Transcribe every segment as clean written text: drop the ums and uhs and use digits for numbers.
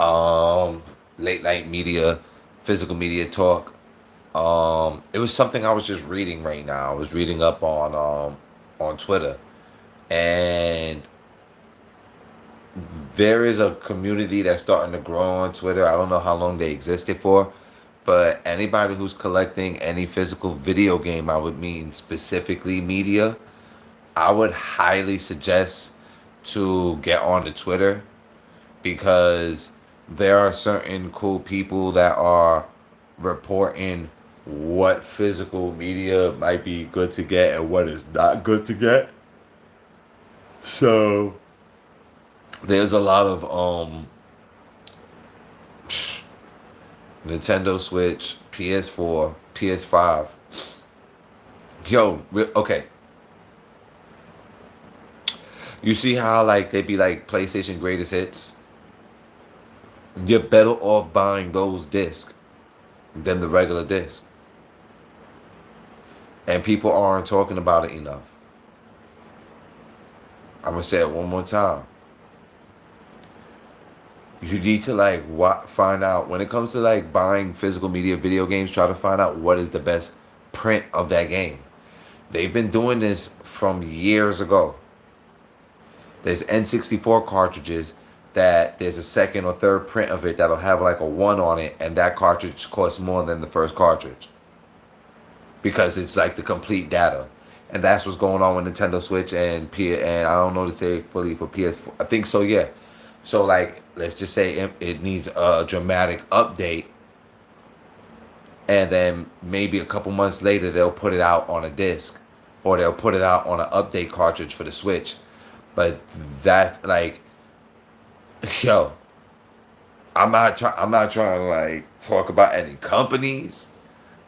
um, late night media, physical media talk. It was something I was just reading right now. I was reading up on Twitter, and there is a community that's starting to grow on Twitter. I don't know how long they existed for, but anybody who's collecting any physical video game, I would mean specifically media, I would highly suggest to get onto Twitter because there are certain cool people that are reporting what physical media might be good to get and what is not good to get. So there's a lot of Nintendo Switch, PS4, PS5. Yo, okay. You see how like they be like PlayStation greatest hits? You're better off buying those discs than the regular disc. And people aren't talking about it enough. I'm gonna say it one more time. You need to like find out when it comes to like buying physical media video games. Try to find out what is the best print of that game. They've been doing this from years ago. There's N64 cartridges that there's a second or third print of it that'll have like a 1 on it, and that cartridge costs more than the first cartridge because it's like the complete data. And that's what's going on with Nintendo Switch and I don't know to say fully for PS4. I think so, yeah. So like let's just say it needs a dramatic update, and then maybe a couple months later they'll put it out on a disc, or they'll put it out on an update cartridge for the Switch. But that like, yo, I'm not trying to like talk about any companies,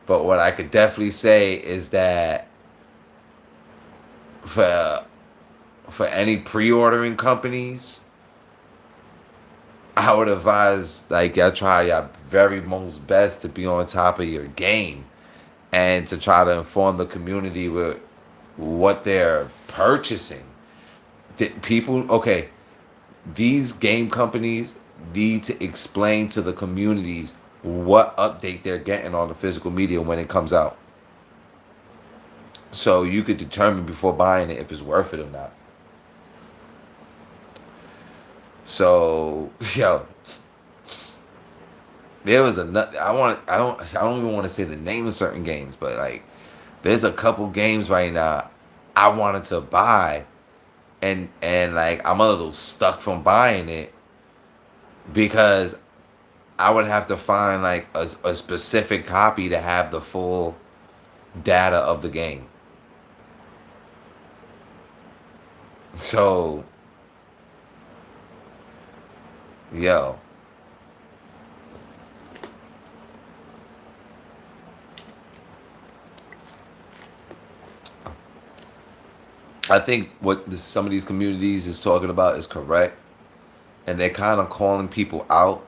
but what I could definitely say is that for for any pre-ordering companies, I would advise like y'all try your very most best to be on top of your game and to try to inform the community with what they're purchasing. People, okay, these game companies need to explain to the communities what update they're getting on the physical media when it comes out. So you could determine before buying it if it's worth it or not. So, yo, there was a nut. I don't even want to say the name of certain games, but like, there's a couple games right now I wanted to buy, and like I'm a little stuck from buying it because I would have to find like a specific copy to have the full data of the game. So, yo, I think what some of these communities is talking about is correct, and they're kind of calling people out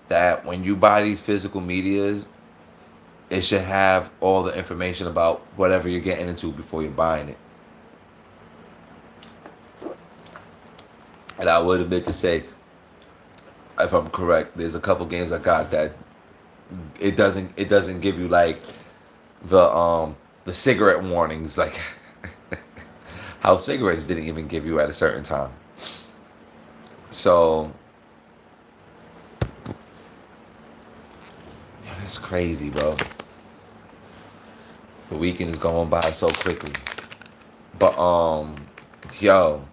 that when you buy these physical medias, it should have all the information about whatever you're getting into before you're buying it. And I would admit to say, if I'm correct, there's a couple games I got that it doesn't give you like the cigarette warnings like how cigarettes didn't even give you at a certain time. So yeah, that's crazy, bro. The weekend is going by so quickly. But yo,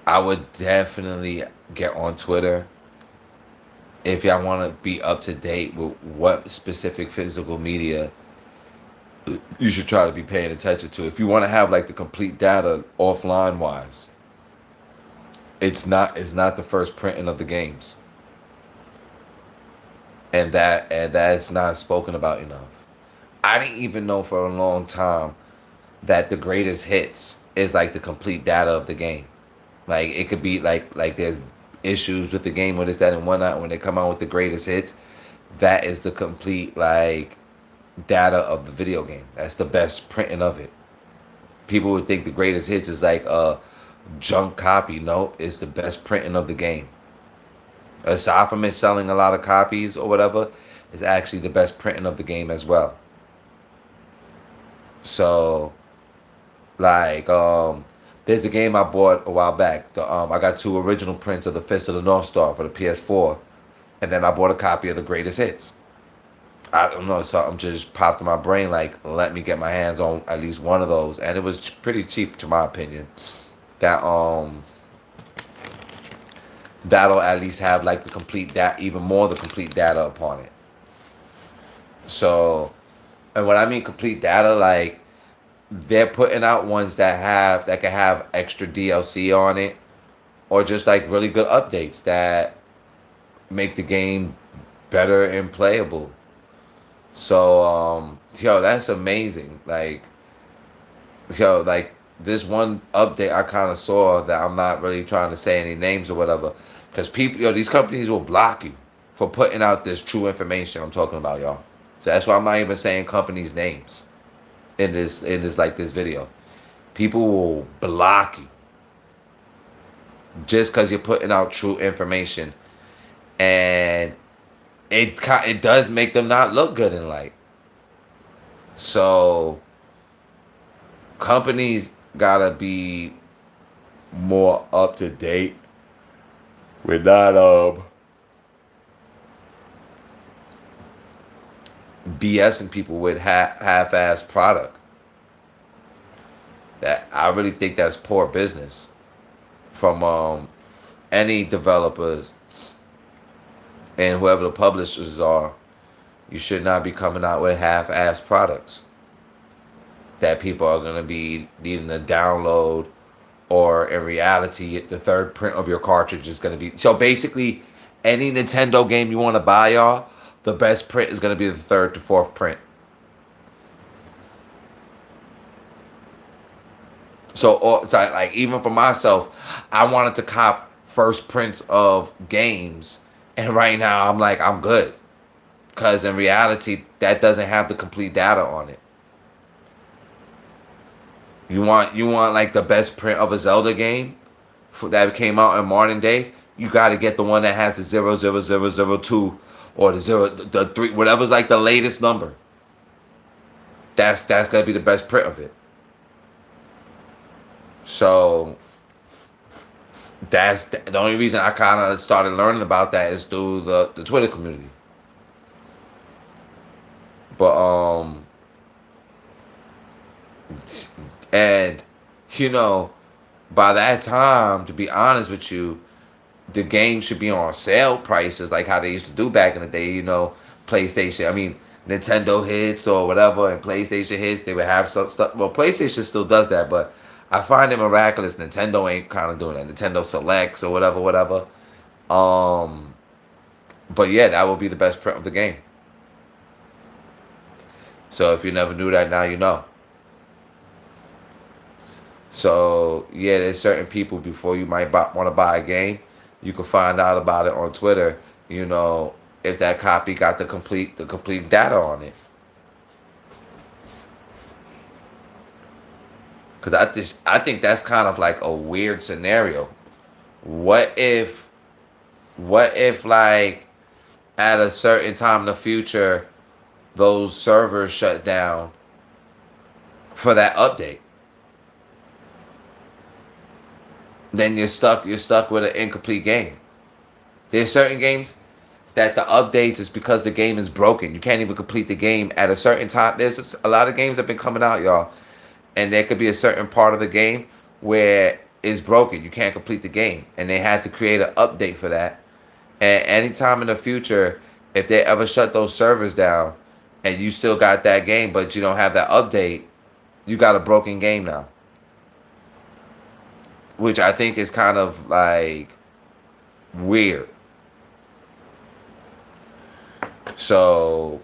I would definitely get on Twitter if y'all want to be up to date with what specific physical media you should try to be paying attention to. If you want to have like the complete data offline wise, it's not the first printing of the games, and that's not spoken about enough. I didn't even know for a long time that the greatest hits is like the complete data of the game. Like it could be like there's issues with the game or this that and whatnot when they come out with the greatest hits. That is the complete like data of the video game. That's the best printing of it. People would think the greatest hits is like a junk copy. No, it's the best printing of the game. Aside from it selling a lot of copies or whatever, it's actually the best printing of the game as well. So like there's a game I bought a while back. I got two original prints of the Fist of the North Star for the PS4, and then I bought a copy of the Greatest Hits. I don't know, something just popped in my brain like, let me get my hands on at least one of those, and it was pretty cheap to my opinion. That that'll at least have like the complete even more the complete data upon it. So, and when I mean complete data, like they're putting out ones that can have extra DLC on it, or just like really good updates that make the game better and playable. So, yo, that's amazing. Like this one update I kind of saw that I'm not really trying to say any names or whatever, because people, these companies will block you for putting out this true information I'm talking about, y'all. So that's why I'm not even saying companies' names in this video. People will block you just because you're putting out true information, and it does make them not look good in light. So companies gotta be more up to date with not BSing people with half-ass product. That I really think that's poor business from any developers and whoever the publishers are. You should not be coming out with half-ass products that people are going to be needing to download, or in reality the third print of your cartridge is going to be. So basically any Nintendo game you want to buy, y'all, the best print is going to be the third to fourth print. So, like even for myself, I wanted to cop first prints of games, and right now I'm like, I'm good, because in reality that doesn't have the complete data on it. You want like the best print of a Zelda game that came out in modern day. You got to get the one that has the 00002 or the 3, whatever's like the latest number. That's gonna be the best print of it. So that's the only reason I kind of started learning about that is through the Twitter community. But and you know, by that time, to be honest with you, the game should be on sale prices like how they used to do back in the day. PlayStation. I mean, Nintendo hits or whatever, and PlayStation hits. They would have some stuff. Well, PlayStation still does that, but I find it miraculous. Nintendo ain't kind of doing that. Nintendo Selects or whatever, whatever. Um, but yeah, that would be the best print of the game. So if you never knew that, now you know. So yeah, there's certain people before you might want to buy a game, you can find out about it on Twitter. You know, if that copy got the complete data on it. Because I think that's kind of like a weird scenario. What if what if like at a certain time in the future those servers shut down for that update? Then you're stuck with an incomplete game. There's certain games that the updates is because the game is broken. You can't even complete the game at a certain time. There's a lot of games that have been coming out, y'all, and there could be a certain part of the game where it's broken. You can't complete the game, and they had to create an update for that. And anytime in the future, if they ever shut those servers down, and you still got that game, but you don't have that update, you got a broken game now. Which I think is kind of like weird. So,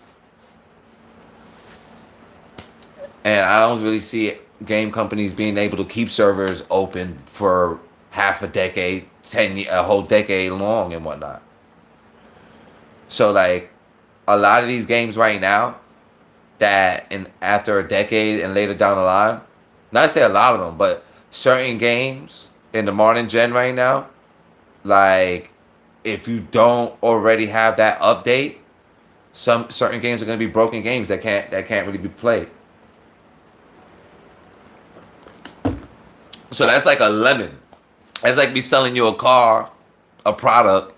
and I don't really see game companies being able to keep servers open for half a decade, a whole decade long and whatnot. So like a lot of these games right now that in after a decade and later down the line, not to say a lot of them, but certain games in the modern gen right now, like if you don't already have that update, some certain games are going to be broken games that can't really be played. So that's like a lemon. That's like me selling you a car, a product.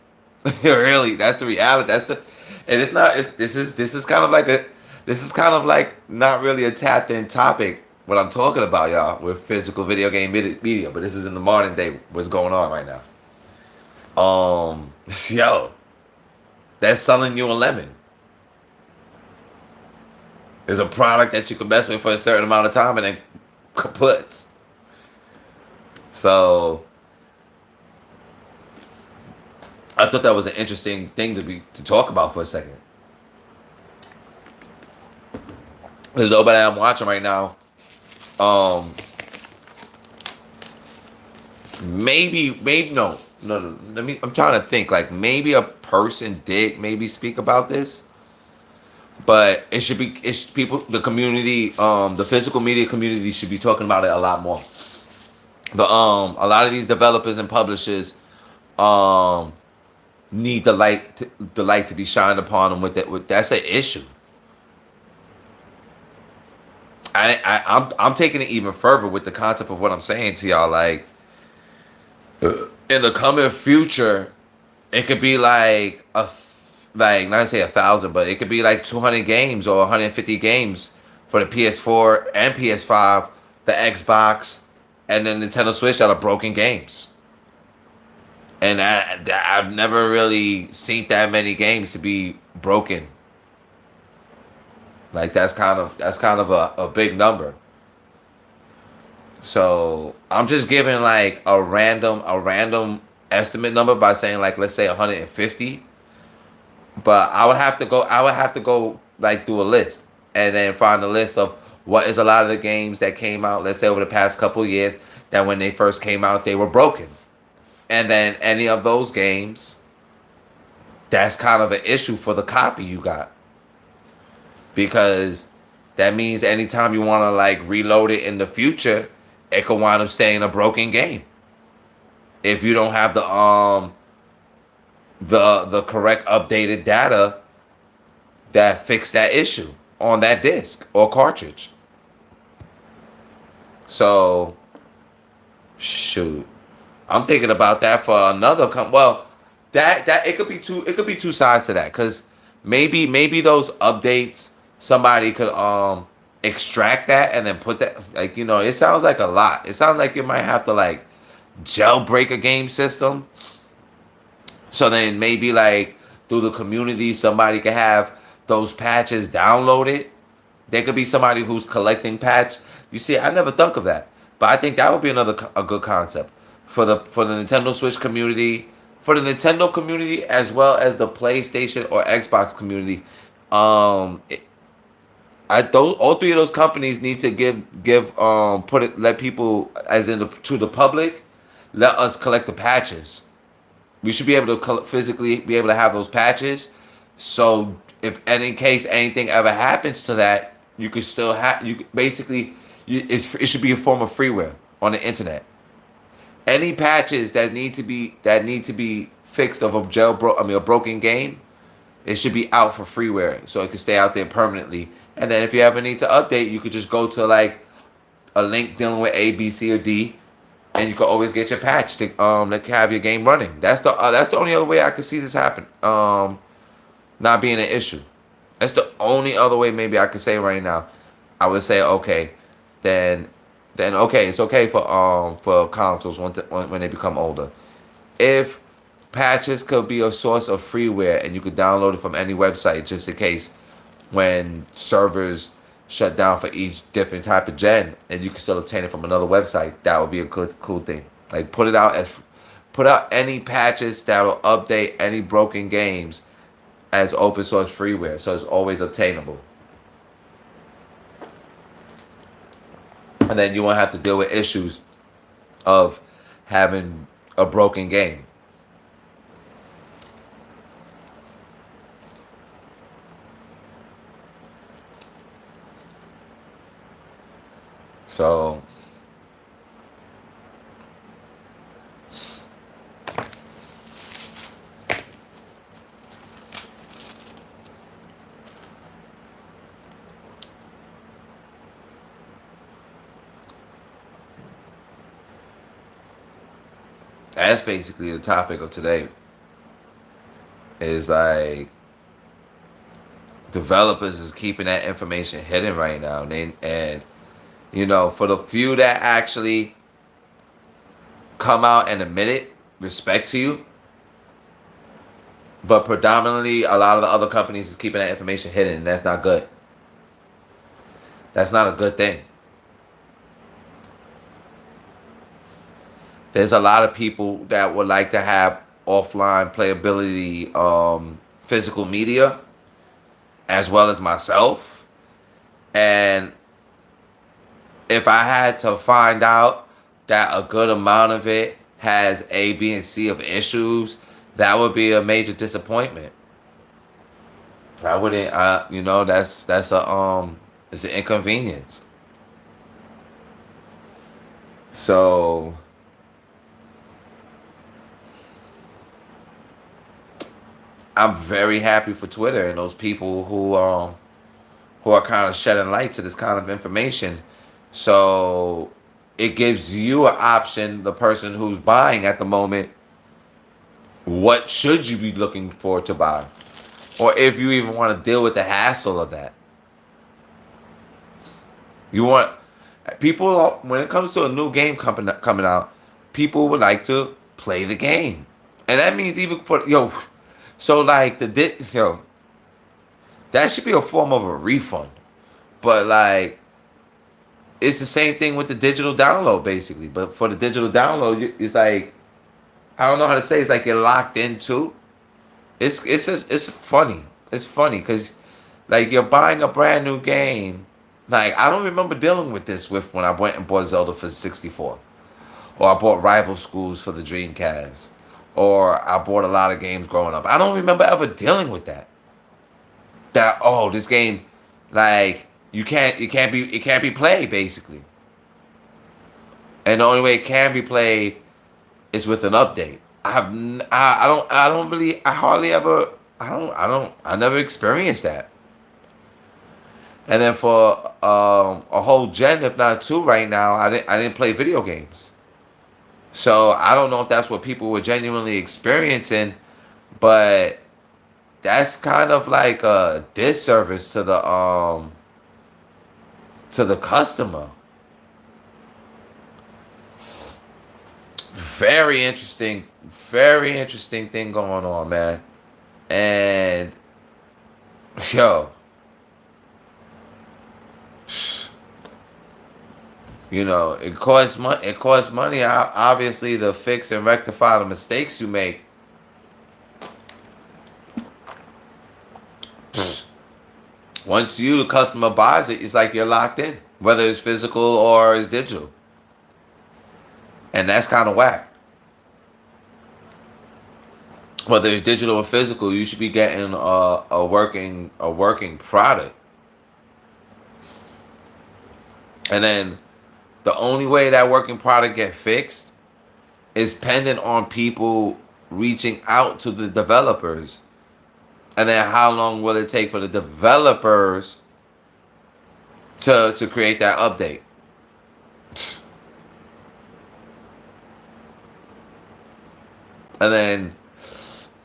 Really, that's the reality. And it's not. This is kind of like not really a tapped in topic. What I'm talking about, y'all, with physical video game media, but this is in the modern day. What's going on right now? Yo, that's selling you a lemon. It's a product that you can mess with for a certain amount of time and then kaputs. So I thought that was an interesting thing to talk about for a second. There's nobody I'm watching right now. Maybe no. I'm trying to think. Like maybe a person did maybe speak about this, but it's people, the community, the physical media community should be talking about it a lot more. But a lot of these developers and publishers need the light to be shined upon them with that. That's an issue. I'm taking it even further with the concept of what I'm saying to y'all. Like in the coming future, it could be like like not to say 1,000, but it could be like 200 games or 150 games for the PS4 and PS5, the Xbox, and then Nintendo Switch that are broken games. And I've never really seen that many games to be broken. Like that's kind of a big number. So I'm just giving like a random estimate number by saying like let's say 150. But I would have to go like do a list and then find a list of what is a lot of the games that came out, let's say over the past couple of years, that when they first came out they were broken. And then any of those games, that's kind of an issue for the copy you got. Because that means anytime you want to like reload it in the future, it could wind up staying a broken game. If you don't have the correct updated data that fix that issue on that disc or cartridge. So shoot. I'm thinking about that for another well, that it could be two sides to that, cuz maybe those updates somebody could extract that and then put that, like, it sounds like a lot. It sounds like you might have to like jailbreak a game system. So then maybe like through the community somebody could have those patches downloaded. There could be somebody who's collecting patch. You see, I never thunk of that, but I think that would be a good concept for the Nintendo Switch community, for the Nintendo community as well as the PlayStation or Xbox community. All three of those companies need to let people, as in to the public, let us collect the patches. We should be able to physically be able to have those patches. So if any case anything ever happens to that, you could still have basically it should be a form of freeware on the internet. Any patches that need to be fixed of a broken game, it should be out for freeware so it can stay out there permanently. And then if you ever need to update, you could just go to like a link dealing with A, B, C, or D, and you can always get your patch to have your game running. That's the only other way I could see this happen. Not being an issue. That's the only other way maybe I could say right now. I would say okay, then okay, it's okay for consoles when they become older. If patches could be a source of freeware and you could download it from any website just in case when servers shut down for each different type of gen, and you can still obtain it from another website, that would be a cool thing. Like put out any patches that'll update any broken games as open source freeware, so it's always obtainable. And then you won't have to deal with issues of having a broken game. So That's basically the topic of today. Is like developers is keeping that information hidden right now, and you know, for the few that actually come out and admit it, respect to you. But predominantly, a lot of the other companies is keeping that information hidden, and that's not good. That's not a good thing. There's a lot of people that would like to have offline playability, physical media, as well as myself. And if I had to find out that a good amount of it has A, B, and C of issues, that would be a major disappointment. I wouldn't, you know, that's a it's an inconvenience. So I'm very happy for Twitter and those people who are kind of shedding light to this kind of information. So it gives you an option, the person who's buying at the moment, what should you be looking for to buy? Or if you even want to deal with the hassle of that. You want people, when it comes to a new game coming out, people would like to play the game. And that means even for, so like that should be a form of a refund. But like, it's the same thing with the digital download, basically. But for the digital download, it's like, I don't know how to say. It's like you're locked into. It's funny. It's funny because like you're buying a brand new game. Like I don't remember dealing with this with when I went and bought Zelda for 64, or I bought Rival Schools for the Dreamcast, or I bought a lot of games growing up. I don't remember ever dealing with that. That oh, this game, like it can't be played basically, and the only way it can be played is with an update. I don't really, I hardly ever, I never experienced that. And then for a whole gen, if not two, right now, I didn't play video games. So I don't know if that's what people were genuinely experiencing, but that's kind of like a disservice to the customer. Very interesting, very interesting thing going on, man. And yo, you know, it costs money. It costs money, obviously, to fix and rectify the mistakes you make. Once you, the customer, buys it, it's like you're locked in, whether it's physical or it's digital, and that's kind of whack. Whether it's digital or physical, you should be getting a working product. And then the only way that working product get fixed is pending on people reaching out to the developers. And then how long will it take for the developers to create that update? And then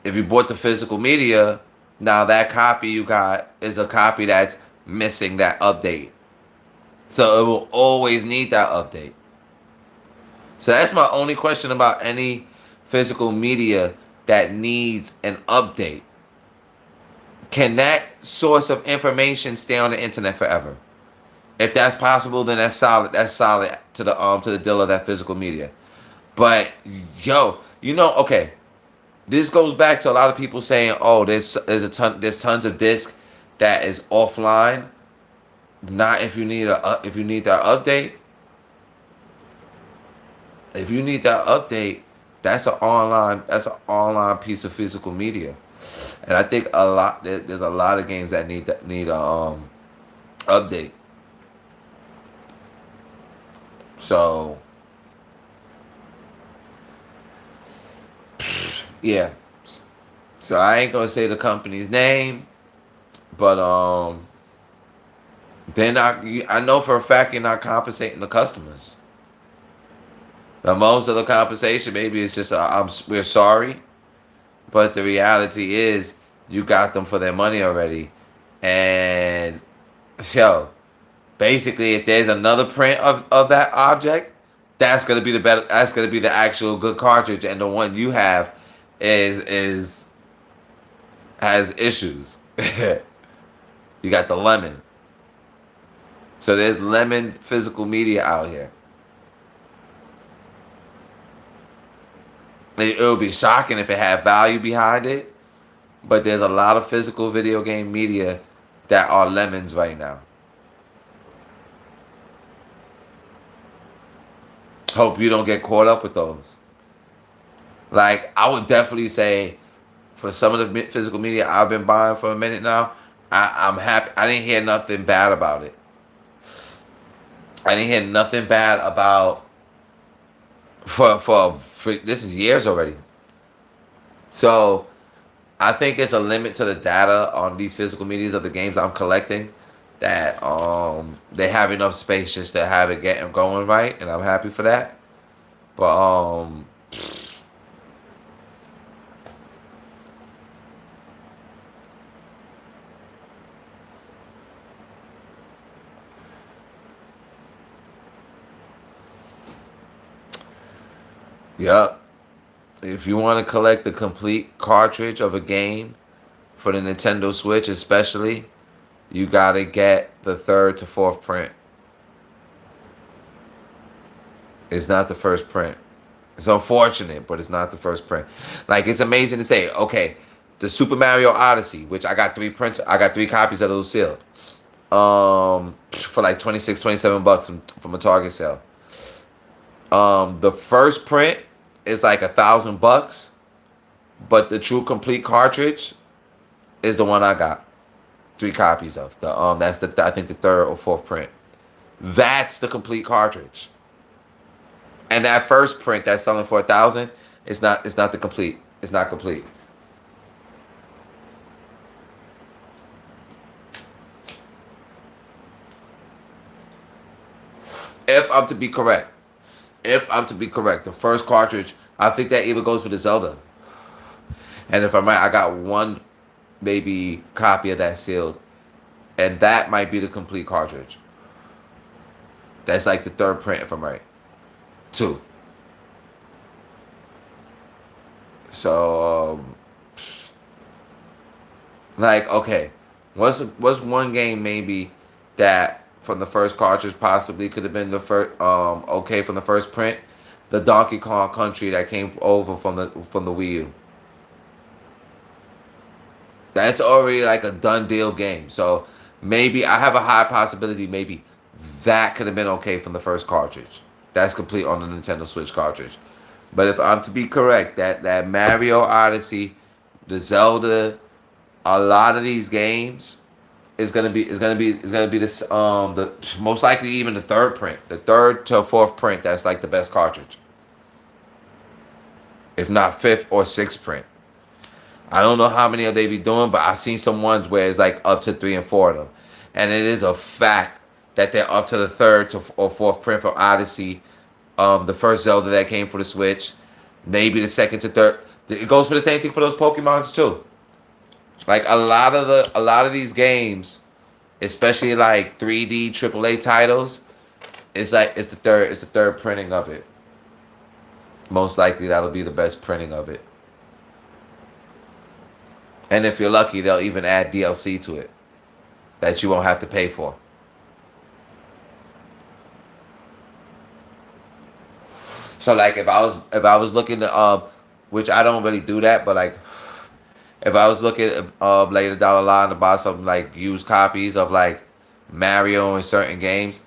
if you bought the physical media, now that copy you got is a copy that's missing that update. So it will always need that update. So that's my only question about any physical media that needs an update. Can that source of information stay on the internet forever? If that's possible, then that's solid. That's solid to the deal of that physical media. But yo, okay. This goes back to a lot of people saying, "Oh, there's tons of disc that is offline." Not if you need that update. If you need that update, that's an online piece of physical media, and I think there's a lot of games that need a update. So yeah, so I ain't gonna say the company's name, but they're not. I know for a fact you're not compensating the customers. The most of the compensation maybe is just we're sorry, but the reality is you got them for their money already, and so basically, if there's another print of that object, that's gonna be the better. That's gonna be the actual good cartridge, and the one you have is has issues. You got the lemon. So there's lemon physical media out here. It would be shocking if it had value behind it, but there's a lot of physical video game media that are lemons right now. Hope you don't get caught up with those. Like, I would definitely say for some of the physical media I've been buying for a minute now, I'm happy. I didn't hear nothing bad about it. I didn't hear nothing bad about for this is years already. So I think it's a limit to the data on these physical medias of the games I'm collecting that they have enough space just to have it getting going right, and I'm happy for that. But yep. If you want to collect the complete cartridge of a game for the Nintendo Switch, especially, you gotta get the third to fourth print. It's not the first print. It's unfortunate, but it's not the first print. Like, it's amazing to say, okay, the Super Mario Odyssey, which I got I got 3 copies of those sealed. For like 26, 27 bucks from a Target sale. The first print is like $1,000, but the true complete cartridge is the one I got 3 copies of. That's I think the third or fourth print. That's the complete cartridge. And that first print that's selling for 1,000, it's not the complete. It's not complete. If I'm to be correct, the first cartridge, I think that even goes for the Zelda. And if I'm right, I got one maybe copy of that sealed, and that might be the complete cartridge. That's like the third print, if I'm right. 2. So, like, okay, what's one game maybe that from the first cartridge possibly could have been the first okay from the first print? The Donkey Kong Country that came over from the Wii U. That's already like a done deal game. So maybe I have a high possibility maybe that could have been okay from the first cartridge. That's complete on the Nintendo Switch cartridge. But if I'm to be correct, that Mario Odyssey, the Zelda, a lot of these games is gonna be this the most likely even the third print, the third to fourth print. That's like the best cartridge, if not fifth or sixth print. I don't know how many of they be doing, but I've seen some ones where it's like up to 3 and 4 of them, and it is a fact that they're up to the third to or fourth print for Odyssey, the first Zelda that came for the Switch, maybe the second to third. It goes for the same thing for those Pokemons too. Like a lot of these games, especially like 3D AAA titles, it's the third printing of it. Most likely that'll be the best printing of it. And if you're lucky, they'll even add DLC to it that you won't have to pay for. So like if I was looking to which I don't really do that, but like if I was looking later down the line to buy some like used copies of like Mario and certain games,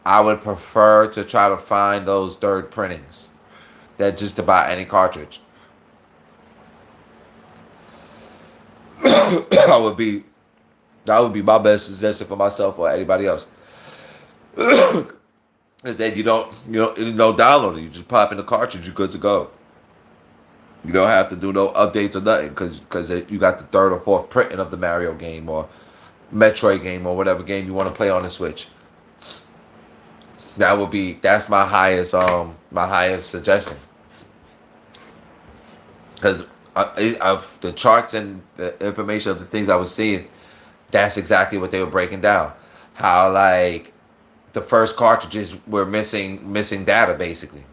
I would prefer to try to find those third printings than just to buy any cartridge. that would be that would be my best suggestion for myself or anybody else. Is that you don't download it. You just pop in the cartridge. You're good to go. You don't have to do no updates or nothing because you got the third or fourth printing of the Mario game or Metroid game or whatever game you want to play on the Switch. That's my highest suggestion, because of the charts and the information of the things I was seeing, that's exactly what they were breaking down. How like the first cartridges were missing data basically,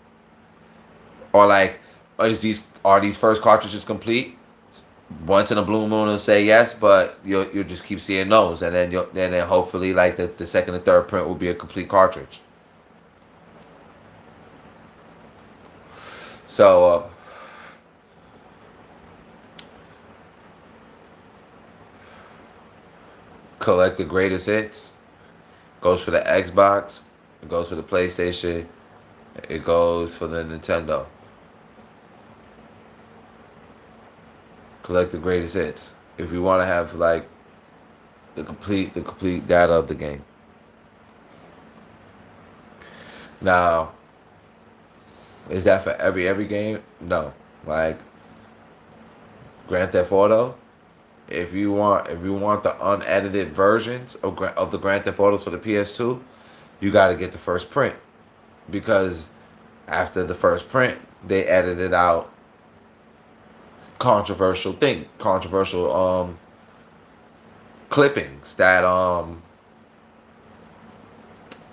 or like are these first cartridges complete? Once in a blue moon will say yes, but you'll just keep seeing no's, and then hopefully like the second and third print will be a complete cartridge. So collect the greatest hits. Goes for the Xbox. It goes for the PlayStation. It goes for the Nintendo. Collect the greatest hits. If you want to have like the complete data of the game. Now, is that for every game? No. Like Grand Theft Auto, if you want the unedited versions of the Grand Theft Autos for the PS2, you got to get the first print, because after the first print, they edited out controversial clippings that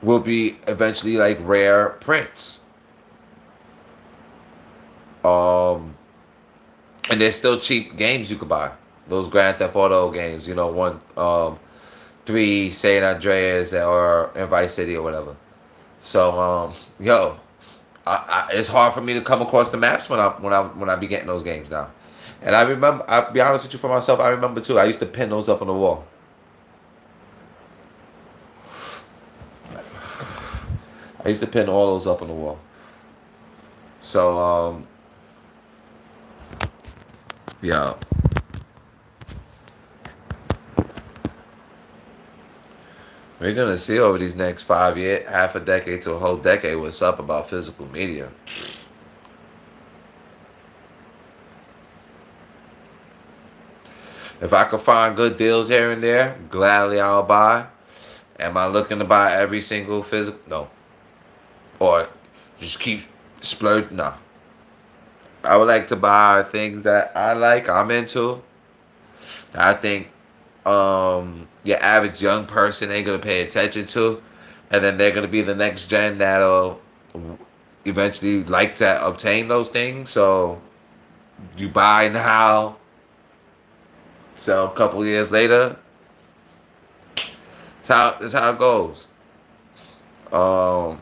will be eventually like rare prints. Um and there's still cheap games you could buy. Those Grand Theft Auto games, one, 3 San Andreas or in Vice City or whatever. So yo, it's hard for me to come across the maps when I be getting those games now. And I remember, I'll be honest with you, for myself, I remember too. I used to pin those up on the wall. I used to pin all those up on the wall. So yeah, we're gonna see over these next 5 years, half a decade to a whole decade, what's up about physical media. If I could find good deals here and there, gladly I'll buy. Am I looking to buy every single physical? No. Or just keep splurging? No. I would like to buy things that I like, I'm into. I think your average young person ain't gonna pay attention to, and then they're gonna be the next gen that'll eventually like to obtain those things. So you buy now, sell a couple years later. That's how it goes. Um,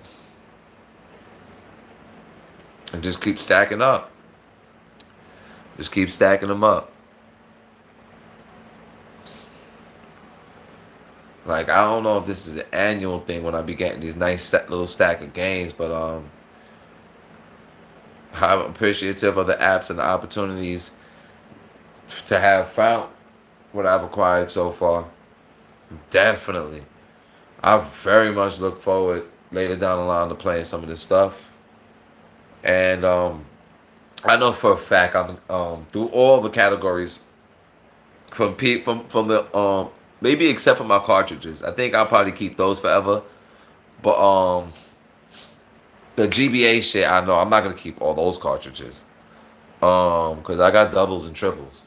and just keep stacking up. Just keep stacking them up. Like, I don't know if this is an annual thing when I be getting these nice little stack of games, but I'm appreciative of the apps and the opportunities to have found what I've acquired so far. Definitely. I very much look forward later down the line to playing some of this stuff. And I know for a fact I'm through all the categories from the maybe except for my cartridges. I think I'll probably keep those forever. But the GBA shit, I know I'm not gonna keep all those cartridges. Because I got doubles and triples.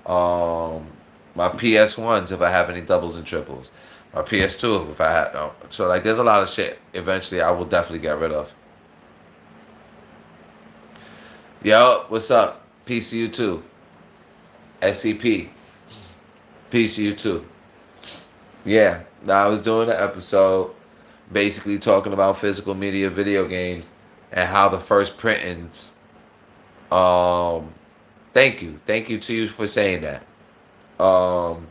Um, my PS1s if I have any doubles and triples. My PS2 if I had. So like, there's a lot of shit. Eventually, I will definitely get rid of. Yo, what's up? Peace to you too. SCP. Peace to you too. Yeah. Now I was doing an episode basically talking about physical media video games and how the first printings. Um, Thank you. Thank you to you for saying that. Um,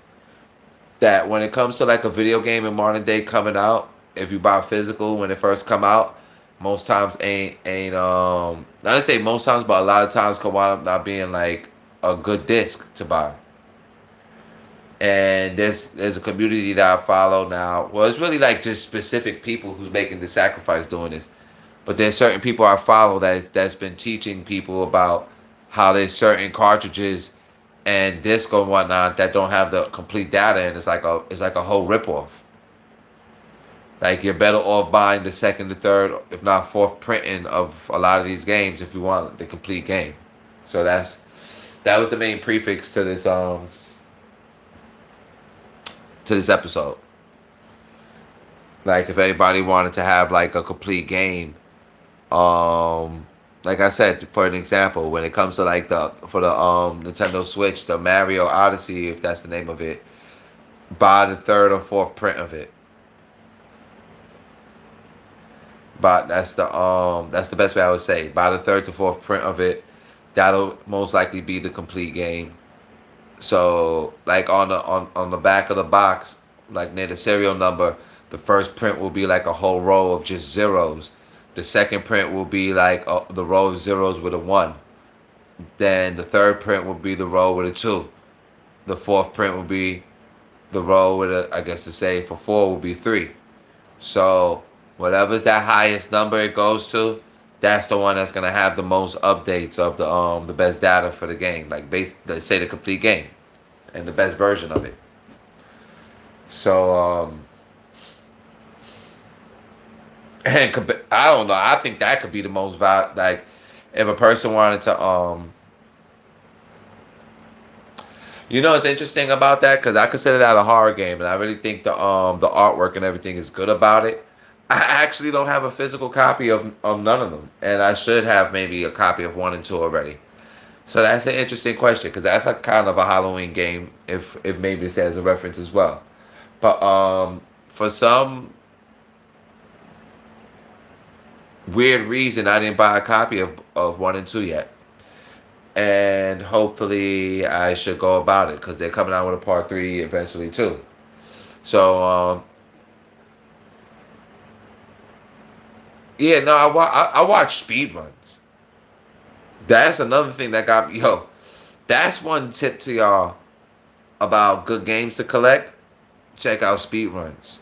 that when it comes to like a video game in modern day coming out, if you buy physical when it first come out, most times ain't not to say most times, but a lot of times can wind up not being like a good disc to buy. And there's a community that I follow now. Well, it's really like just specific people who's making the sacrifice doing this. But there's certain people I follow that's been teaching people about how there's certain cartridges and disc and whatnot that don't have the complete data, and it's like a whole ripoff. Like you're better off buying the second, the third, if not fourth printing of a lot of these games if you want the complete game. So that was the main prefix to this episode. Like if anybody wanted to have like a complete game, um, like I said, for an example, when it comes to like the for the Nintendo Switch, the Mario Odyssey, if that's the name of it, buy the third or fourth print of it. But that's the best way I would say. Buy the third to fourth print of it. That'll most likely be the complete game. So like on the back of the box, like near the serial number, the first print will be like a whole row of just zeros. The second print will be like the row of zeros with a one. Then the third print will be the row with a two. The fourth print will be the row with a, I guess to say for four will be three. So whatever's that highest number it goes to, that's the one that's gonna have the most updates of the best data for the game, like let's say the complete game, and the best version of it. So and I don't know. I think that could be the most like if a person wanted to you know, it's interesting about that because I consider that a horror game, and I really think the artwork and everything is good about it. I actually don't have a physical copy of none of them, and I should have maybe a copy of one and two already. So that's an interesting question because that's a kind of a Halloween game, if maybe this has a reference as well. But for some weird reason, I didn't buy a copy of one and two yet, and hopefully I should go about it because they're coming out with a part three eventually too. So yeah, no, I watch speed runs. That's another thing that got me. Yo, that's one tip to y'all about good games to collect. Check out speed runs.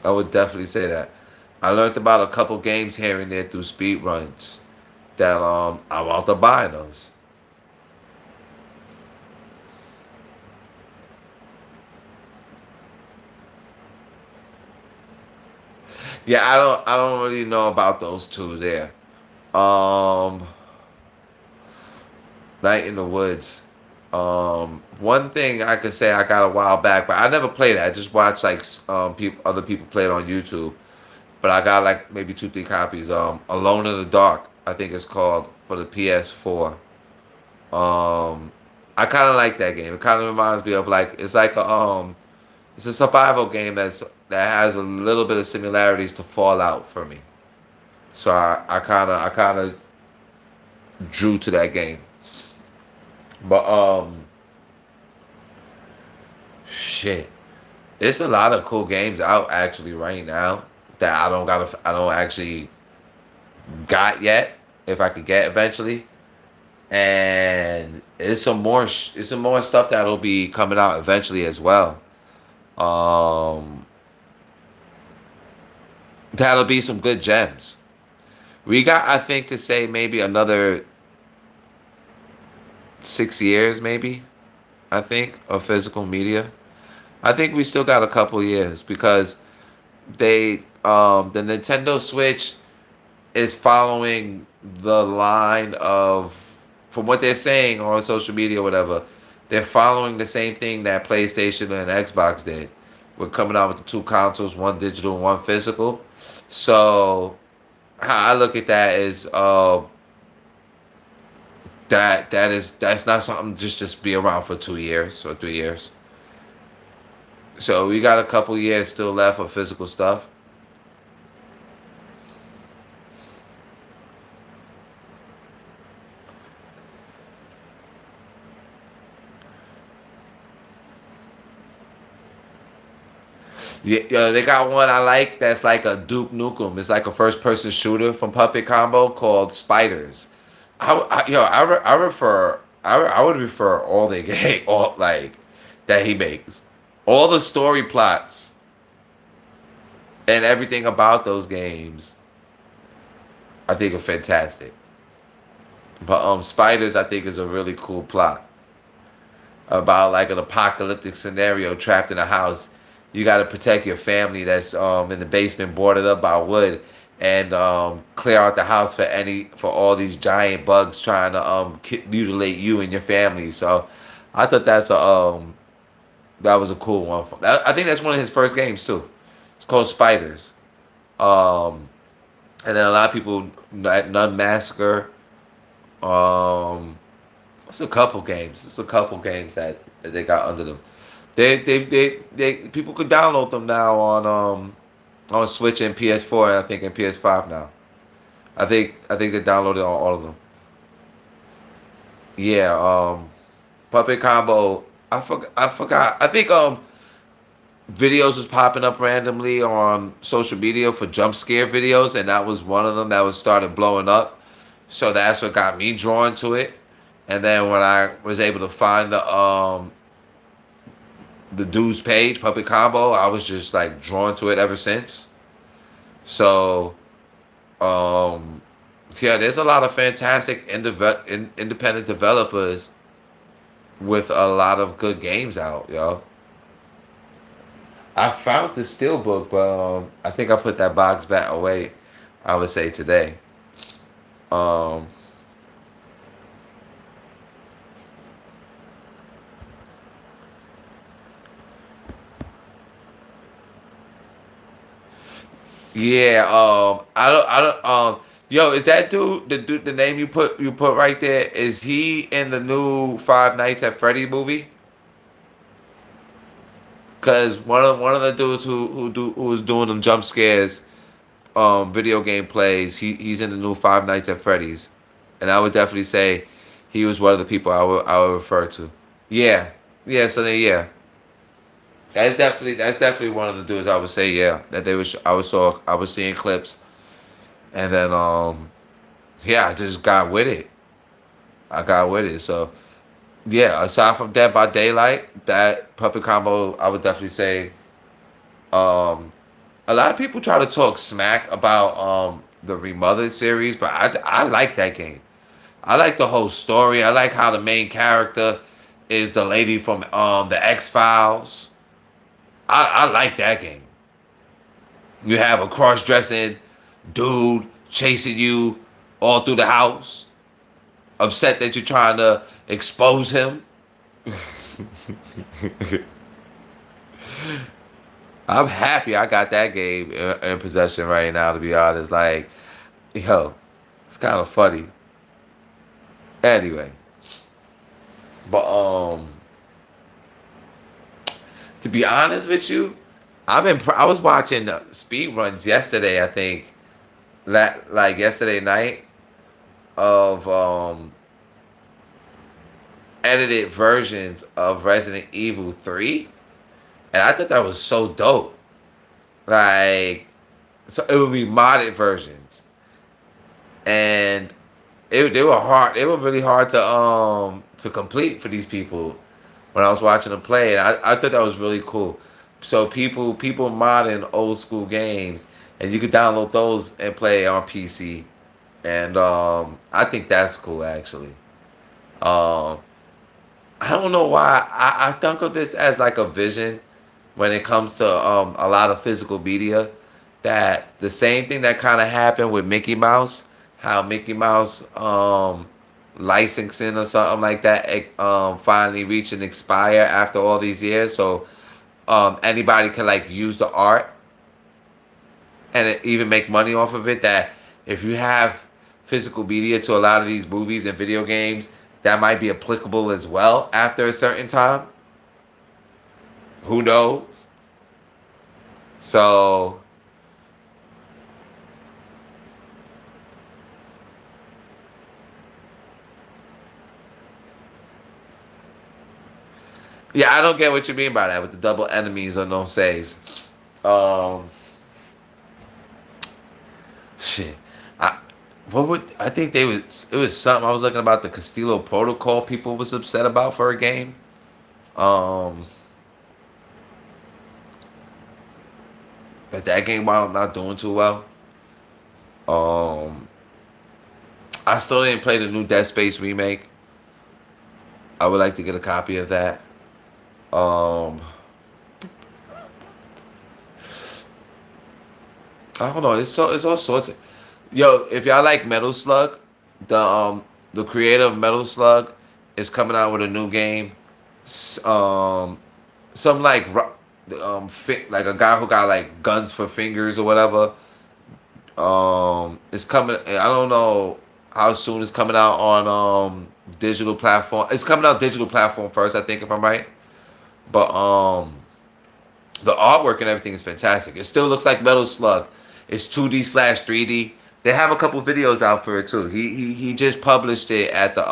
I would definitely say that. I learned about a couple games here and there through speed runs that I want to buy those. Yeah, I don't really know about those two there. Um Night in the Woods. One thing I could say I got a while back, but I never played it. I just watched like people, other people play it on YouTube. But I got like maybe two, three copies. Alone in the Dark, I think it's called for the PS4. I kind of like that game. It kind of reminds me of like it's a survival game that has a little bit of similarities to Fallout for me. So I kind of drew to that game. But shit, it's a lot of cool games out actually right now that I don't actually got yet. If I could get eventually, and it's some more stuff that'll be coming out eventually as well. Um, that'll be some good gems. We got, I think, to say maybe another 6 years, maybe. I think of physical media. I think we still got a couple years because the Nintendo Switch is following the line of from what they're saying on social media or whatever, they're following the same thing that PlayStation and Xbox did. We're coming out with the two consoles, one digital and one physical. So how I look at that is that's not something just be around for 2 years or 3 years. So we got a couple years still left of physical stuff. Yeah, they got one I like that's like a Duke Nukem. It's like a first-person shooter from Puppet Combo called Spiders. I would refer all the game, all like that he makes, all the story plots and everything about those games. I think are fantastic. But Spiders I think is a really cool plot about like an apocalyptic scenario trapped in a house you got to protect your family that's in the basement, boarded up by wood, and clear out the house for all these giant bugs trying to mutilate you and your family. So, I thought that was a cool one. I think that's one of his first games too. It's called Spiders. Um, and then a lot of people Nun Massacre. Um, it's a couple games. It's a couple games that they got under them. They people could download them now on Switch and PS4 and I think in PS5 now. I think they downloaded on all of them. Yeah, Puppet Combo. I forgot. I think videos was popping up randomly on social media for jump scare videos, and that was one of them that was started blowing up. So that's what got me drawn to it. And then when I was able to find the dude's page, Puppet Combo, I was just like drawn to it ever since. So um, yeah, there's a lot of fantastic independent developers with a lot of good games out, yo. I found the steelbook, but I think I put that box back away. I would say today. Um, yeah. Yo, is that the name you put right there? Is he in the new Five Nights at Freddy movie? Cause one of the dudes who's doing them jump scares, video game plays. He's in the new Five Nights at Freddy's, and I would definitely say he was one of the people I would refer to. Yeah, yeah. So then yeah, that's definitely one of the dudes I would say yeah that they was I was seeing clips, and then yeah, I just got with it. I got with it. So yeah, aside from Dead by Daylight, that Puppet Combo, I would definitely say um a lot of people try to talk smack about the Remothered series, but I like that game. I like the whole story. I like how the main character is the lady from the X Files. I like that game. You have a cross dressing dude chasing you all through the house, upset that you're trying to expose him. I'm happy I got that game in possession right now. To be honest, like, yo, it's kind of funny. Anyway, but to be honest with you, I was watching speed runs yesterday. I think like yesterday night of edited versions of Resident Evil 3, and I thought that was so dope. Like, so it would be modded versions, and they were hard. They were really hard to complete for these people when I was watching them play, and I thought that was really cool. So people modding old school games, and you could download those and play on PC, and I think that's cool actually. Um, I don't know why I think of this as like a vision when it comes to a lot of physical media. That the same thing that kind of happened with Mickey Mouse, how Mickey Mouse licensing or something like that finally reached an expire after all these years. So anybody can like use the art and even make money off of it. That if you have physical media to a lot of these movies and video games, that might be applicable as well after a certain time. Who knows? So yeah, I don't get what you mean by that with the double enemies or no saves. Um, shit. I what would I think they was it was something I was looking about the Castillo Protocol people was upset about for a game. Um, but that game while I'm not doing too well. Um, I still didn't play the new Dead Space remake. I would like to get a copy of that. Um, I don't know. It's all sorts of. Yo, if y'all like Metal Slug, the creator of Metal Slug is coming out with a new game. Some like like a guy who got like guns for fingers or whatever. It's coming. I don't know how soon it's coming out on digital platform. It's coming out digital platform first, I think, if I'm right. But the artwork and everything is fantastic. It still looks like Metal Slug. It's 2D slash 3D. They have a couple videos out for it too. He just published it at the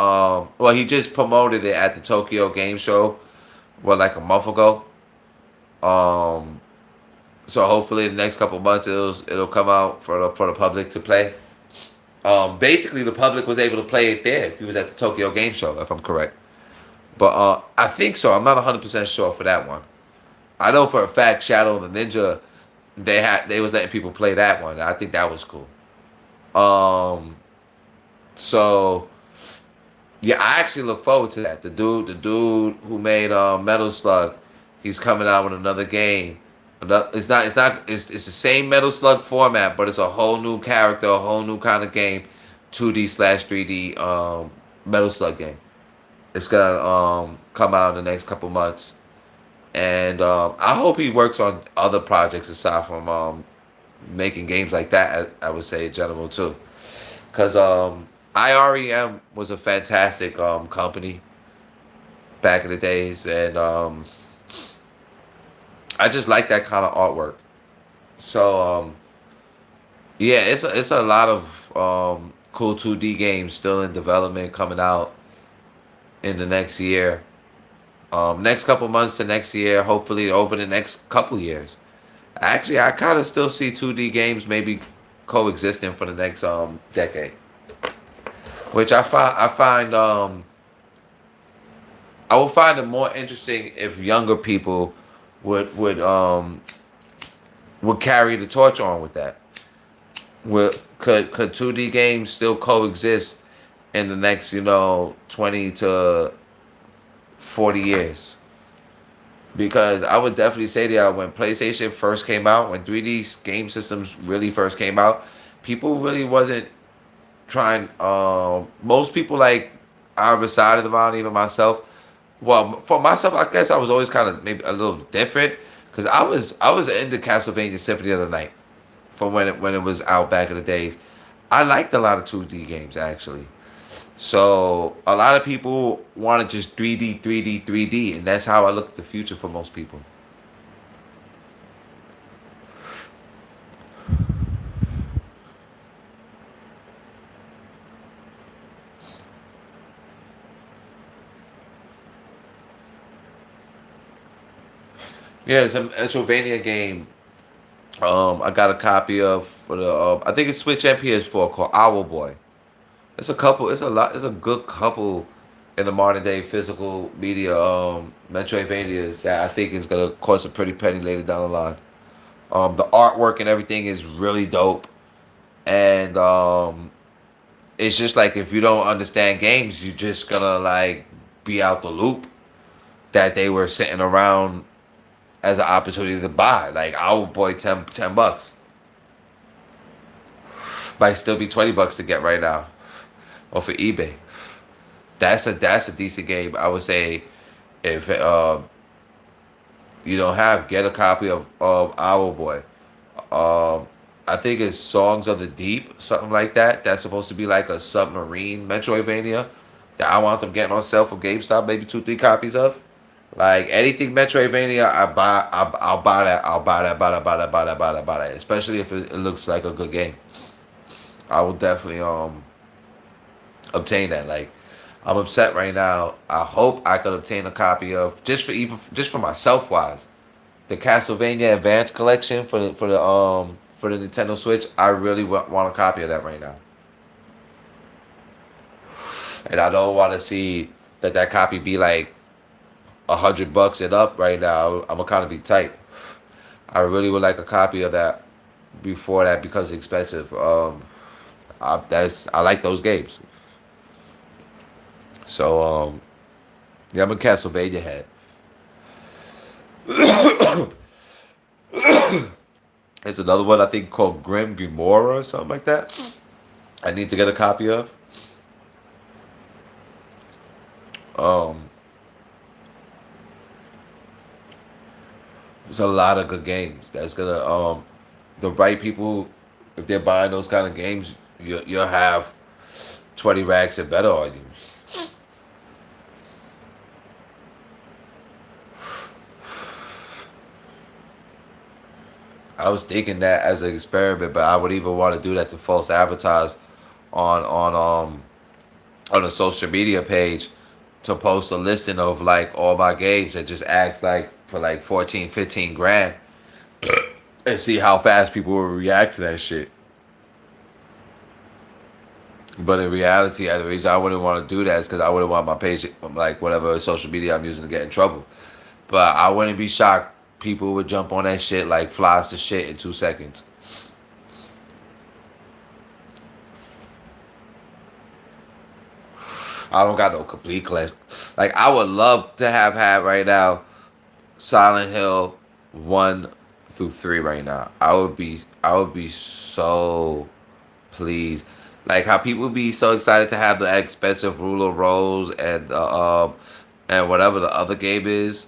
well, he just promoted it at the Tokyo Game Show, what, like a month ago. Um so hopefully the next couple months it'll come out for the public to play. Basically the public was able to play it there if he was at the Tokyo Game Show, if I'm correct. But I think so. I'm not 100% sure for that one. I know for a fact Shadow of the Ninja, they was letting people play that one. I think that was cool. Um, so yeah, I actually look forward to that. The dude who made Metal Slug, he's coming out with another game. It's the same Metal Slug format, but it's a whole new character, a whole new kind of game, 2D slash 3D Metal Slug game. It's gonna come out in the next couple months, and I hope he works on other projects aside from making games like that. I would say in general too, because IREM was a fantastic company back in the days, and I just like that kind of artwork. So yeah, it's a lot of cool 2D games still in development coming out in the next year. Next couple months to next year, hopefully over the next couple years. Actually, I kind of still see 2D games maybe coexisting for the next decade, which I will find it more interesting if younger people would would um would carry the torch on with that. Could 2D games still coexist in the next 20 to 40 years? Because I would definitely say that when PlayStation first came out, when 3D game systems really first came out, people really wasn't trying. Most people, like either side of the line, even myself. Well, for myself, I guess I was always kind of maybe a little different because I was into Castlevania Symphony of the Night from when it was out back in the days. I liked a lot of 2D games actually. So a lot of people want to just 3D, 3D, 3D, and that's how I look at the future for most people. Yeah, it's a Metroidvania game. I got a copy of for the I think it's Switch and PS4 called Owl Boy. It's a couple. It's a lot. It's a good couple in the modern day physical media Metroidvanias that I think is gonna cost a pretty penny later down the line. The artwork and everything is really dope, and it's just like if you don't understand games, you're just gonna like be out the loop that they were sitting around as an opportunity to buy. Like Owl Boy, ten bucks might still be $20 to get right now, or for eBay. That's a decent game. I would say if you don't have, get a copy of Owl Boy. I think it's Songs of the Deep, something like that. That's supposed to be like a submarine Metroidvania that I want them getting on sale from GameStop, maybe two, three copies of. Like anything Metroidvania, I'll buy that. I'll buy that, buy that, buy that, buy that, buy that, buy that. Especially if it looks like a good game. I will definitely obtain that. Like I'm upset right now. I hope I could obtain a copy of just for myself wise, the Castlevania Advance Collection for the Nintendo Switch. I really want a copy of that right now, and I don't want to see that copy be like $100 and up right now. I'm gonna kind of be tight. I really would like a copy of that before that becomes expensive. I like those games. So yeah, I'm a Castlevania head. There's another one I think called Grim Grimora or something like that. I need to get a copy of. Um, there's a lot of good games. That's gonna the right people, if they're buying those kind of games, you'll have 20 racks and better on you. I was thinking that as an experiment, but I would even want to do that to false advertise on on a social media page to post a listing of like all my games and just ask like for like 14, 15 grand and see how fast people will react to that shit. But in reality, the reason I wouldn't want to do that is because I wouldn't want my page, like whatever social media I'm using, to get in trouble. But I wouldn't be shocked. People would jump on that shit like flies to shit in 2 seconds. I don't got no complete collection. Like I would love to have had right now Silent Hill 1 through 3 right now. I would be so pleased. Like how people be so excited to have the expensive Ruler Rose and whatever the other game is.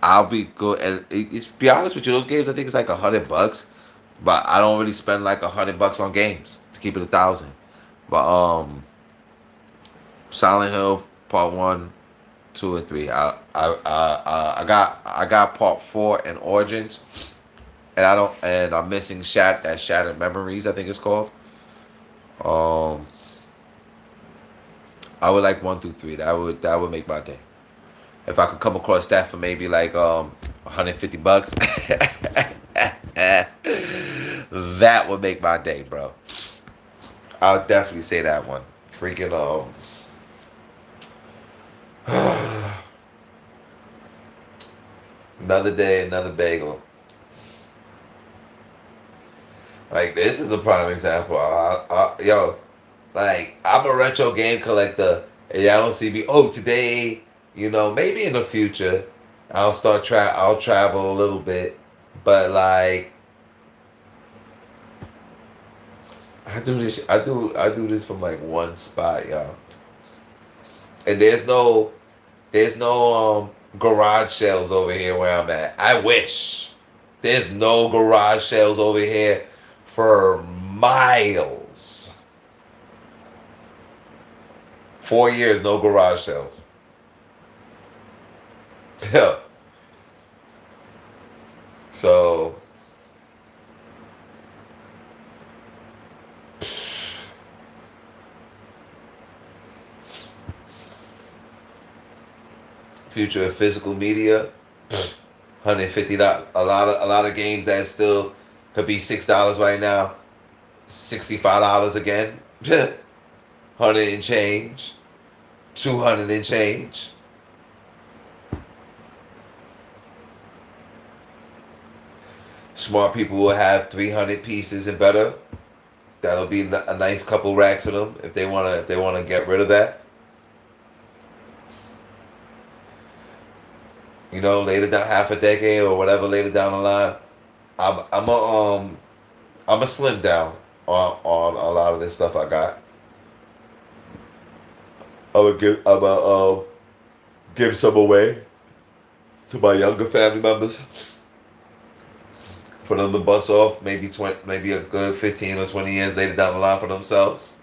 I'll be good and it's be honest with you, those games I think it's like $100. But I don't really spend like $100 on games to keep it 1,000. But Silent Hill Part 1, 2, and 3. I got Part 4 and Origins, and I'm missing Shattered Memories. I think it's called. Um, I would like 1 through 3. That would make my day. If I could come across that for maybe like $150, that would make my day, bro. I'll definitely say that one. Freaking another day, another bagel. Like this is a prime example. Yo, like I'm a retro game collector, and y'all don't see me. Oh, today, maybe in the future, I'll travel a little bit, but like I do this from like one spot, y'all. And there's no garage sales over here where I'm at. I wish. There's no garage sales over here for miles. 4 years, no garage sales. Yeah. So future of physical media, $150. A lot of games that still could be $6 right now, $65 again, 100 and change, 200 and change. Smart people will have 300 pieces and better. That'll be a nice couple racks for them if they wanna get rid of that. Later down half a decade or whatever later down the line, I'm a slim down on a lot of this stuff I got. I'm gonna give some away to my younger family members for them to bust off maybe a good 15 or 20 years later down the line for themselves.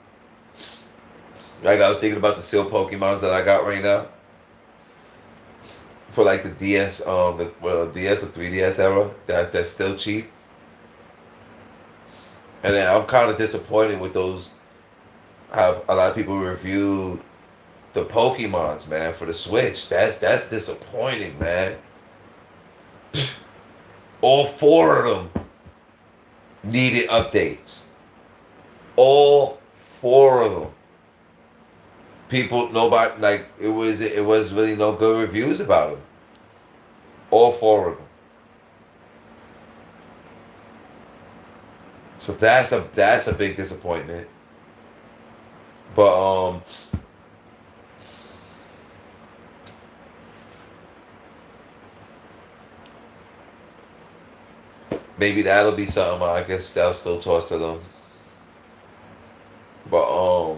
Like I was thinking about the sealed Pokemons that I got right now for like the DS, DS or 3DS era. That's still cheap. And then I'm kind of disappointed with those. How a lot of people reviewed the Pokemons, man, for the Switch. That's disappointing, man. All four of them needed updates. All four of them. People, nobody like it was really no good reviews about them. All four of them. So that's a big disappointment. But Maybe that'll be something. I guess they'll still toss to them. But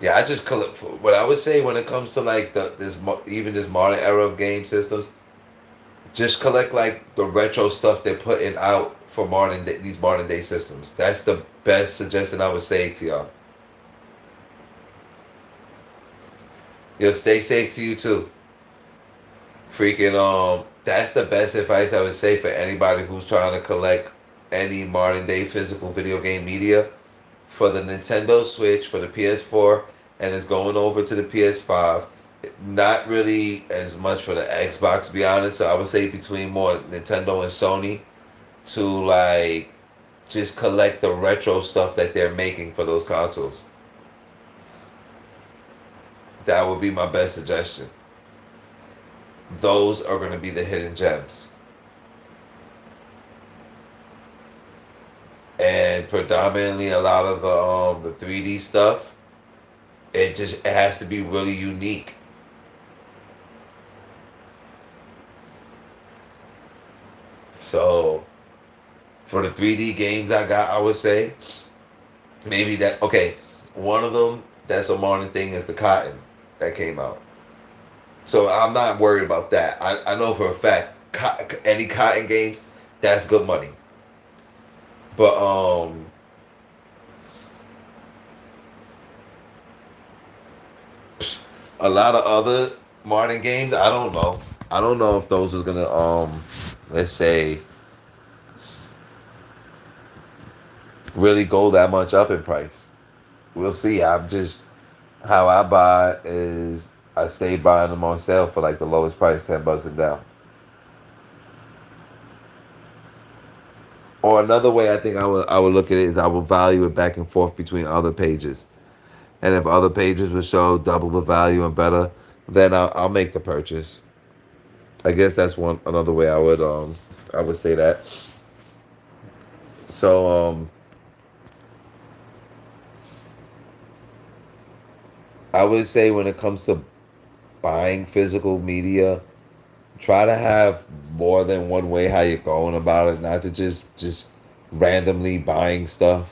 yeah, I just collect. What I would say when it comes to like even this modern era of game systems, just collect like the retro stuff they're putting out for these modern day systems. That's the best suggestion I would say to y'all. Yo, stay safe to you too. Freaking that's the best advice I would say for anybody who's trying to collect any modern day physical video game media for the Nintendo Switch, for the PS4, and it's going over to the PS5. Not really as much for the Xbox, to be honest. So I would say between more Nintendo and Sony to like just collect the retro stuff that they're making for those consoles. That would be my best suggestion. Those are going to be the hidden gems. And predominantly a lot of the 3D stuff, it has to be really unique. So for the 3D games I got, I would say maybe that okay. One of them that's a modern thing is the Cotton that came out. So I'm not worried about that. I know for a fact any Cotton games, that's good money. But a lot of other modern games, I don't know. I don't know if those are gonna let's say really go that much up in price. We'll see. I'm just how I buy is I stay buying them on sale for like the lowest price, $10 and down. Or another way I think I would look at it is I will value it back and forth between other pages. And if other pages would show double the value and better, then I'll make the purchase. I guess that's one another way I would say that. So I would say when it comes to buying physical media, try to have more than one way how you're going about it, not to just randomly buying stuff.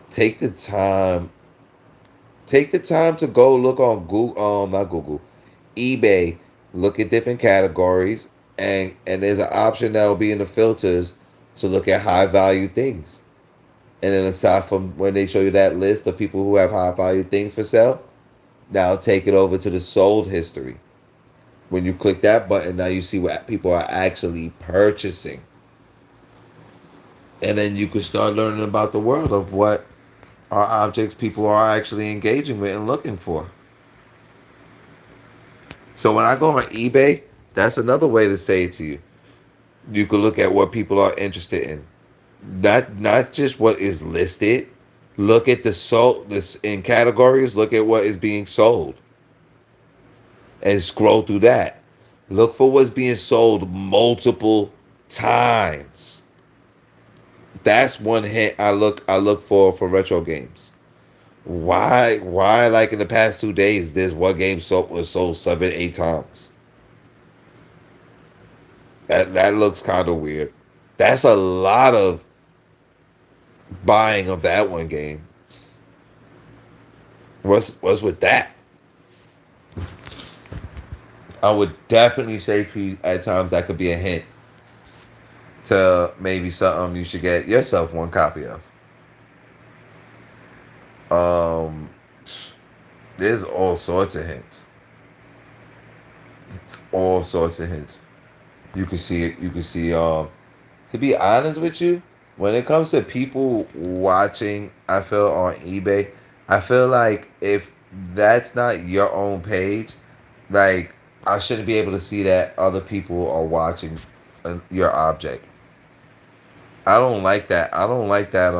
Take the time. Take the time to go look on Google, not Google, eBay. Look at different categories, and there's an option that will be in the filters to look at high value things. And then aside from when they show you that list of people who have high value things for sale, now take it over to the sold history. When you click that button, now you see what people are actually purchasing. And then you can start learning about the world of what are objects people are actually engaging with and looking for. So when I go on eBay, that's another way to say it to you. You can look at what people are interested in. Not just what is listed. Look at the sold this in categories, look at what is being sold and scroll through that. Look for what's being sold multiple times. That's one hint I look for retro games. Why like in the past 2 days this one game was sold 7, 8 times. That looks kind of weird. That's a lot of buying of that one game. What's with that? I would definitely say at times that could be a hint to maybe something you should get yourself one copy of. Um, there's all sorts of hints. All sorts of hints. You can see it. You can see. To be honest with you, when it comes to people watching, I feel on eBay, I feel like if that's not your own page, like I shouldn't be able to see that other people are watching your object. I don't like that. I don't like that.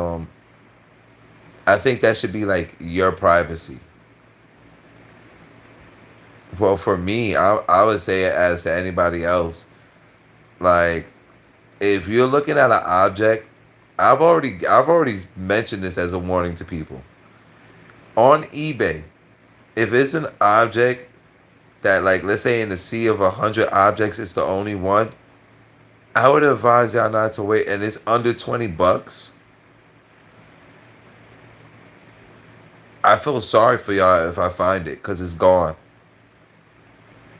I think that should be like your privacy. Well, for me, I would say it as to anybody else. Like, if you're looking at an object, I've already mentioned this as a warning to people on eBay. If it's an object that, like, let's say in the sea of 100 objects, it's the only one. I would advise y'all not to wait, and it's under $20. I feel sorry for y'all if I find it, cause it's gone.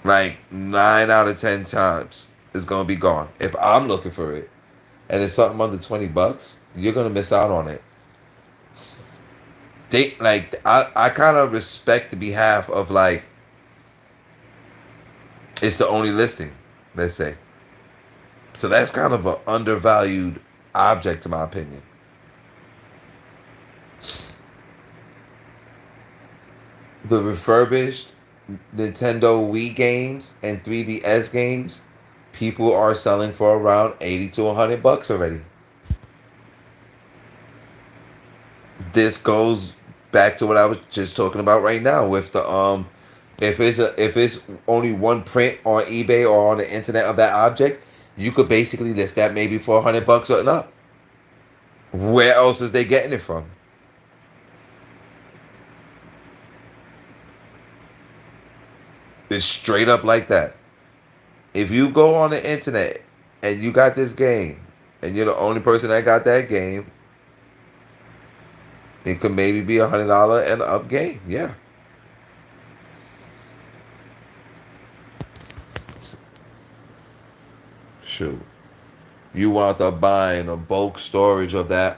Like 9 out of 10 times, it's gonna be gone. If I'm looking for it, and it's something under $20, you're gonna miss out on it. I kind of respect the behalf of like it's the only listing, let's say. So that's kind of an undervalued object, in my opinion. The refurbished Nintendo Wii games and 3DS games, people are selling for around 80 to $100 already. This goes back to what I was just talking about right now with the if it's only one print on eBay or on the internet of that object, you could basically list that maybe for $100 or up. Where else is they getting it from? It's straight up like that. If you go on the internet and you got this game and you're the only person that got that game, it could maybe be $100 and up game. Yeah. Shoot. You wound up buying a bulk storage of the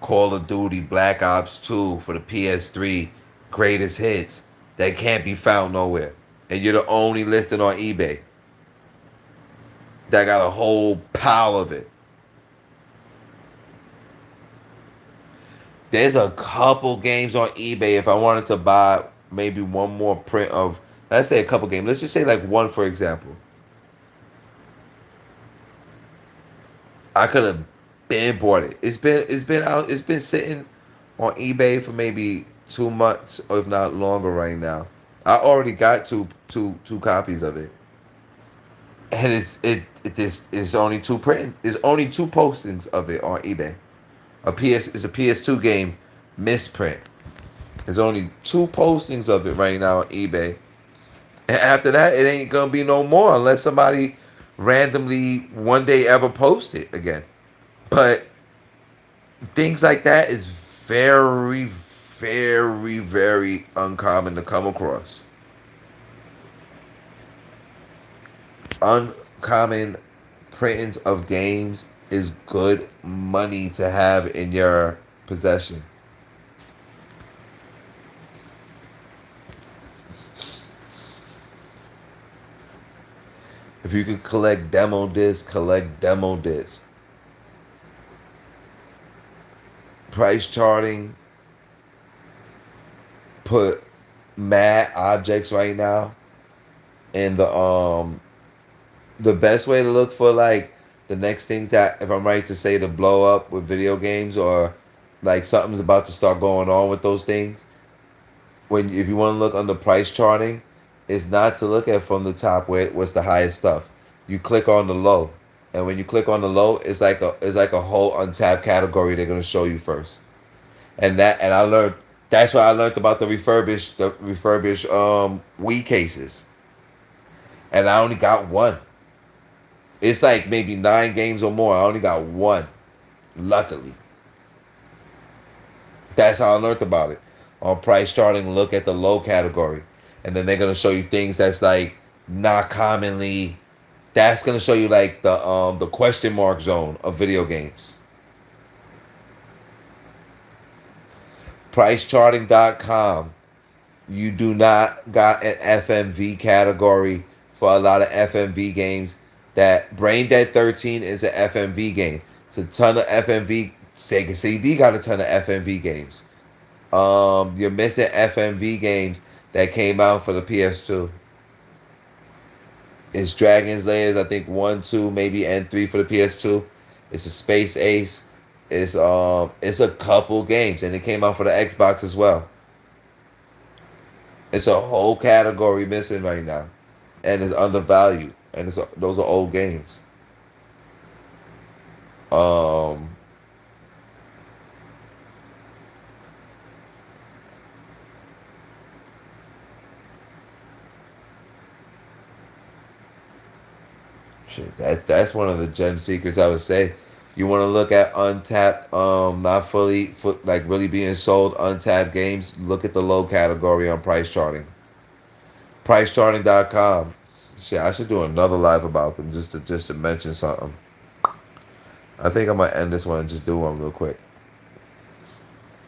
Call of Duty Black Ops 2 for the PS3 greatest hits that can't be found nowhere. And you're the only listed on eBay that got a whole pile of it. There's a couple games on eBay if I wanted to buy maybe one more print of, let's say a couple games. Let's just say like one for example. I could have been bought it. It's been sitting on eBay for maybe 2 months or if not longer right now. I already got two copies of it. And it's only two print it's only two postings of it on eBay. It's a PS2 game misprint. There's only two postings of it right now on eBay. And after that, it ain't gonna be no more unless somebody randomly one day ever post it again. But things like that is very, very, very uncommon to come across. Uncommon printings of games is good money to have in your possession. If you could collect demo discs, collect demo discs. Price charting, put mad objects right now in the best way to look for like the next things that, if I'm right to say, to blow up with video games or like something's about to start going on with those things. When if you want to look under price charting, it's not to look at from the top where what's the highest stuff. You click on the low, and when you click on the low, it's like a whole untapped category they're gonna show you first. And I learned that's what I learned about the refurbished Wii cases, and I only got one. It's like maybe 9 games or more. I only got one. Luckily. That's how I learned about it. On price starting, look at the low category. And then they're gonna show you things that's like not commonly, that's gonna show you like the question mark zone of video games. Pricecharting.com. You do not got an FMV category for a lot of FMV games. That Brain Dead 13 is an FMV game. It's a ton of FMV. Sega CD got a ton of FMV games. You're missing FMV games that came out for the PS2. It's Dragon's Layers, I think 1, 2, maybe and 3 for the PS2. It's a Space Ace. It's a couple games, and it came out for the Xbox as well. It's a whole category missing right now, and it's undervalued. And those are old games. Um, Shit, that's one of the gem secrets I would say. You want to look at untapped, not like really being sold untapped games. Look at the low category on price charting. Pricecharting.com. Shit, I should do another live about them just to mention something. I think I'm gonna end this one and just do one real quick.